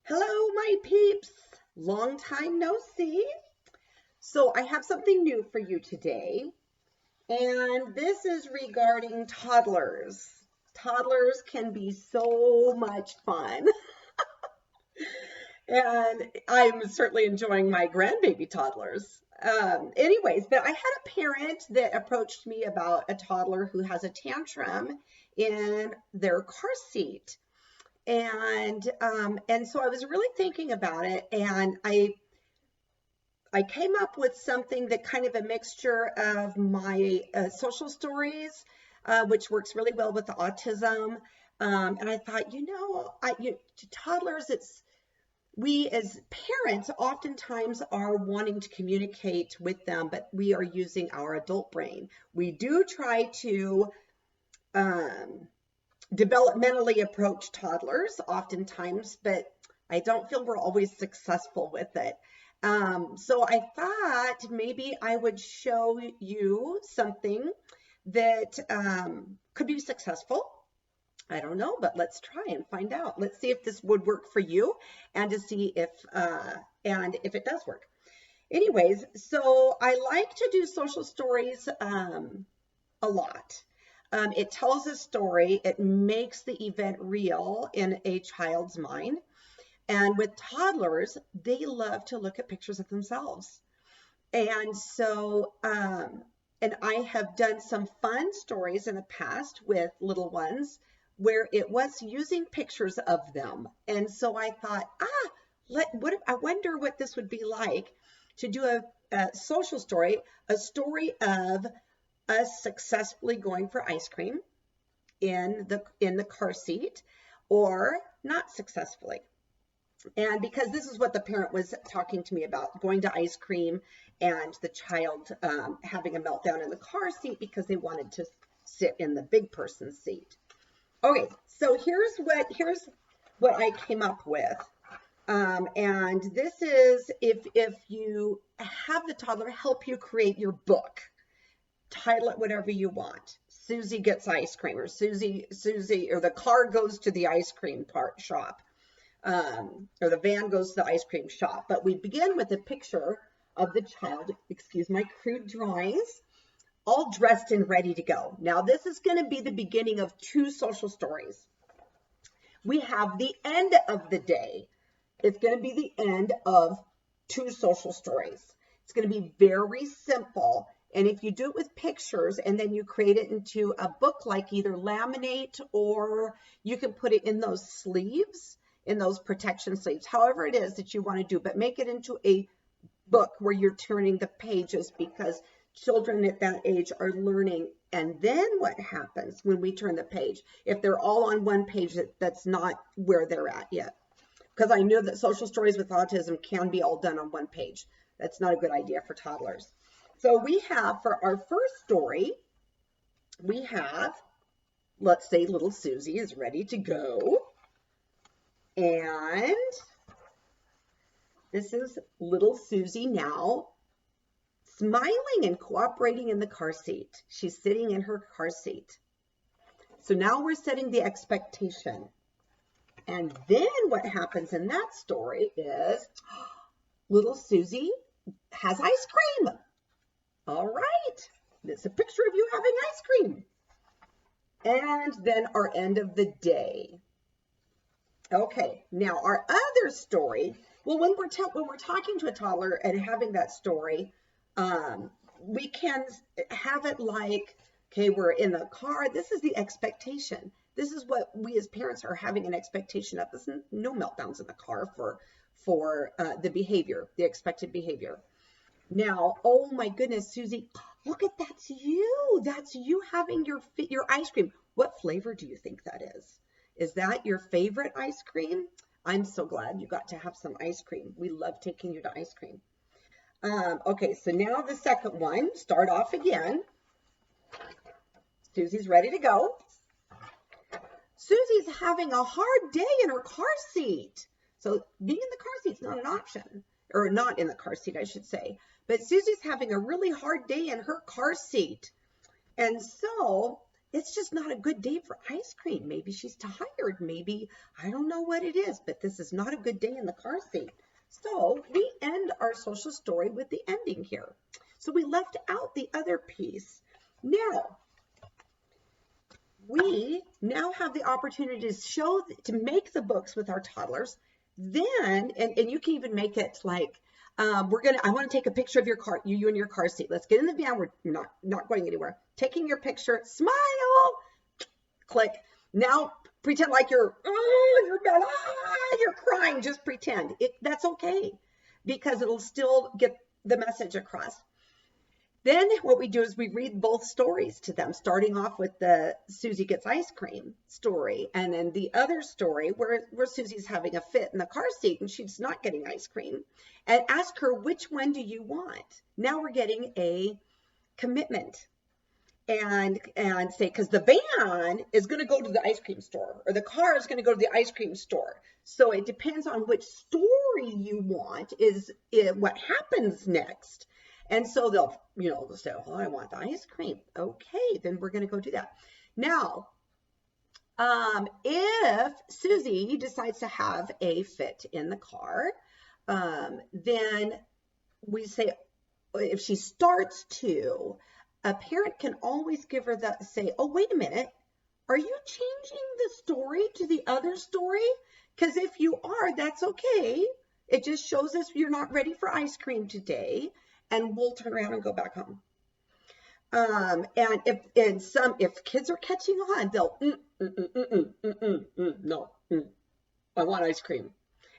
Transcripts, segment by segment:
Hello, my peeps. Long time no see. So I have something new for you today, and this is regarding toddlers. Toddlers can be so much fun, and I'm certainly enjoying my grandbaby toddlers. Anyways, but I had a parent that approached me about a toddler who has a tantrum in their car seat. And so I was really thinking about it, and I came up with something that kind of a mixture of my social stories, which works really well with the autism. And I thought, toddlers, we as parents oftentimes are wanting to communicate with them, but we are using our adult brain. We do try to um, developmentally approach toddlers oftentimes, but I don't feel we're always successful with it. So I thought maybe I would show you something that could be successful. I don't know, but let's try and find out. Let's see if this would work for you and to see if it does work. Anyways, so I like to do social stories a lot. It tells a story. It makes the event real in a child's mind. And with toddlers, they love to look at pictures of themselves. And so, and I have done some fun stories in the past with little ones where it was using pictures of them. And so I thought, I wonder what this would be like to do a social story, a story of us successfully going for ice cream in the car seat or not successfully. And because this is what the parent was talking to me about, going to ice cream and the child having a meltdown in the car seat because they wanted to sit in the big person's seat. Okay, so here's what I came up with. And this is if you have the toddler help you create your book, title it whatever you want. Susie gets ice cream, or Susie, or the car goes to the ice cream shop. Or the van goes to the ice cream shop. But we begin with a picture of the child, excuse my crude drawings, all dressed and ready to go. Now, this is going to be the beginning of two social stories. We have the end of the day. It's going to be the end of two social stories. It's going to be very simple. And if you do it with pictures and then you create it into a book, like either laminate or you can put it in those sleeves, in those protection sleeves, however it is that you want to do, but make it into a book where you're turning the pages, because children at that age are learning. And then what happens when we turn the page? If they're all on one page, that's not where they're at yet. Because I know that social stories with autism can be all done on one page. That's not a good idea for toddlers. So we have, for our first story, we have, let's say little Susie is ready to go. And this is little Susie now smiling and cooperating in the car seat. She's sitting in her car seat. So now we're setting the expectation. And then what happens in that story is little Susie has ice cream. All right, it's a picture of you having ice cream. And then our end of the day. Okay, now our other story, well, when we're talking to a toddler and having that story, we can have it like, okay, we're in the car. This is the expectation. This is what we as parents are having an expectation of. There's no meltdowns in the car for the behavior, the expected behavior. Now, oh my goodness, Susie, look at that's you. That's you having your ice cream. What flavor do you think that is? Is that your favorite ice cream? I'm so glad you got to have some ice cream. We love taking you to ice cream. Okay, so now the second one, start off again. Susie's ready to go. Susie's having a hard day in her car seat. So being in the car seat is not an option, or not in the car seat, I should say. But Susie's having a really hard day in her car seat. And so it's just not a good day for ice cream. Maybe she's tired. Maybe, I don't know what it is, but this is not a good day in the car seat. So we end our social story with the ending here. So we left out the other piece. Now, we now have the opportunity to make the books with our toddlers. Then, and you can even make it like, I want to take a picture of your car, you in your car seat. Let's get in the van. We're not going anywhere. Taking your picture, smile, click. Now pretend like you're bad, you're crying. Just pretend. That's okay, because it'll still get the message across. Then what we do is we read both stories to them, starting off with the Susie gets ice cream story, and then the other story where Susie's having a fit in the car seat and she's not getting ice cream, and ask her, which one do you want? Now we're getting a commitment, and say, because the van is going to go to the ice cream store, or the car is going to go to the ice cream store. So it depends on which story you want is what happens next. And so they'll say, oh, I want the ice cream. Okay, then we're going to go do that. Now, if Susie decides to have a fit in the car, then we say, if she starts to, a parent can always give her say, oh, wait a minute, are you changing the story to the other story? Because if you are, that's okay. It just shows us you're not ready for ice cream today, and we'll turn around and go back home. And if kids are catching on, they'll no, I want ice cream,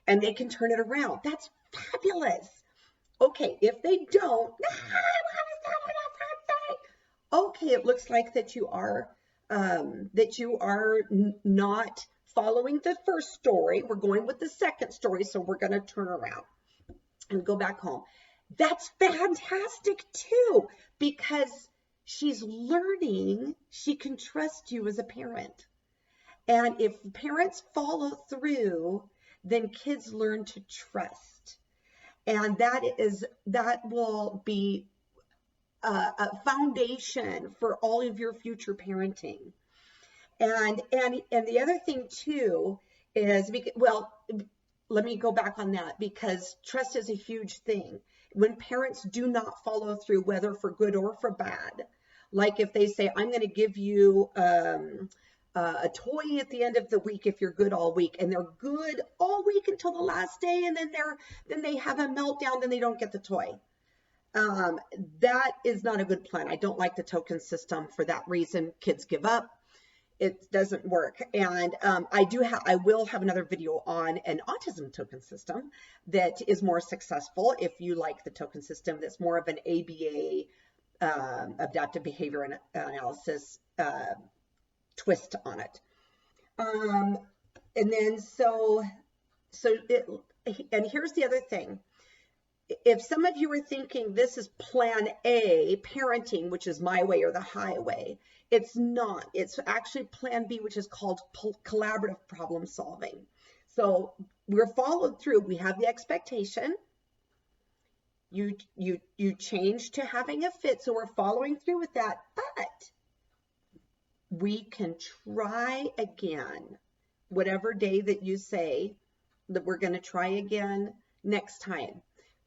and they can turn it around. That's fabulous. Okay, if they don't, okay, it looks like that you are not following the first story. We're going with the second story, so we're going to turn around and go back home. That's fantastic too, because she's learning she can trust you as a parent. And if parents follow through, then kids learn to trust. And that will be a foundation for all of your future parenting. And the other thing too is, well, let me go back on that, because trust is a huge thing. When parents do not follow through, whether for good or for bad, like if they say, I'm going to give you a toy at the end of the week if you're good all week, and they're good all week until the last day, and then they have a meltdown, then they don't get the toy. That is not a good plan. I don't like the token system for that reason. Kids give up. It doesn't work. And I will have another video on an autism token system that is more successful. If you like the token system, that's more of an ABA, adaptive behavior analysis twist on it. And then and here's the other thing. If some of you are thinking this is plan A, parenting, which is my way or the highway, it's not. It's actually plan B, which is called collaborative problem solving. So we're followed through. We have the expectation. You change to having a fit, so we're following through with that. But we can try again. Whatever day that you say that we're going to try again next time.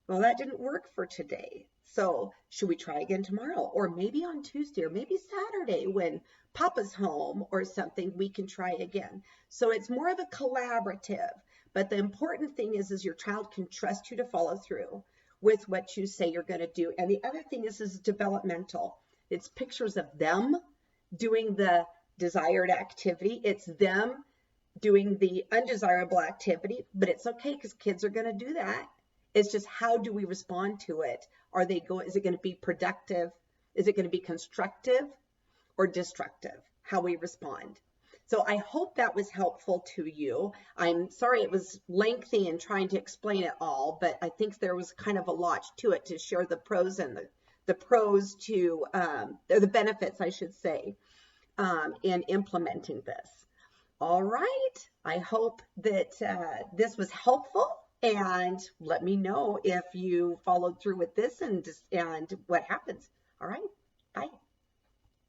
Well, that didn't work for today. So should we try again tomorrow? Or maybe on Tuesday, or maybe Saturday when Papa's home or something, we can try again. So it's more of a collaborative. But the important thing is your child can trust you to follow through with what you say you're going to do. And the other thing is developmental. It's pictures of them doing the desired activity. It's them doing the undesirable activity. But it's okay, because kids are going to do that. It's just, how do we respond to it? Is it going to be productive? Is it going to be constructive or destructive? How we respond. So I hope that was helpful to you. I'm sorry it was lengthy in trying to explain it all, but I think there was kind of a lot to it to share the pros and the pros to, the benefits, I should say, in implementing this. All right. I hope that this was helpful. And let me know if you followed through with this and what happens. All right. Bye.